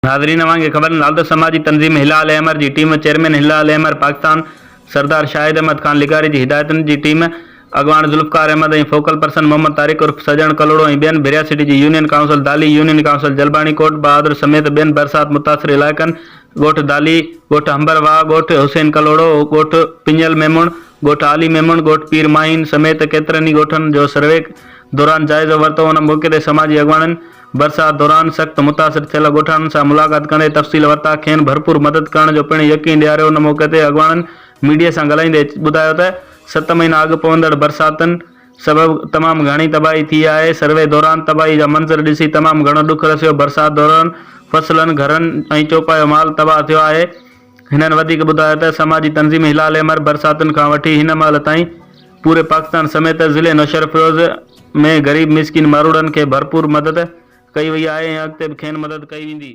नाज़रीन वांगे ख़बर लालत समाजी तंजीम हिलाल अहमर जी टीम चेयरमैन हिलाल अहमर पाकिस्तान सरदार शाहिद अहमद खान लिगारी जी हिदायतन जी टीम अगवान जुल्फकार अहमद ऐं फोकल पर्सन मोहम्मद तारिक उर्फ सजण कलोड़ो ऐं ॿियनि भिरिया सिटी जी यूनियन काउंसिल दाली यूनियन काउंसिल जलबाणी कोट बहादुर समेत ॿियनि बरसात मुतासिर इलाइक़नि ॻोठ दाली ॻोठ अंबरवाह ॻोठ हुसैन कलोड़ो ॻोठ पिंजल मेमूण ॻोठ आली मेमूण ॻोठ पीर माहीन समेत केतिरनि ई ॻोठनि जो सर्वे दौरान जाइज़ो वरितो। उन मौक़े ते समाजी अॻवाननि बरसात दौरान सख़्त मुतासिर थियल ॻोठाणनि सां मुलाक़ात कंदे तफ़सील वरिता, खेनि भरपूर मदद करण जो पिणु यकीन ॾियारियो। उन मौक़े ते अॻवाननि मीडिया सां ॻाल्हाईंदे ॿुधायो त 7 महीना अॻु पवंदड़ बरसातनि सबबि तमामु घणी तबाही थी आहे। सर्वे दौरान तबाही जा मंज़र ॾिसी तमामु घणो ॾुख रसियो। बरसात दौरान फसलनि घरनि ऐं चौपायो माल तबाह थियो आहे। हिननि वधीक ॿुधायो त समाजी तंज़ीम हिलाल अहमर बरसातुनि खां वठी हिन महिल ताईं पूरे पाकिस्तान समेत ज़िले नौशहर फिरोज़ में ग़रीब मिस्किन मारूड़नि खे भरपूर मदद कई वई आहे ऐं अॻिते बि खेनि मदद कई वेंदी।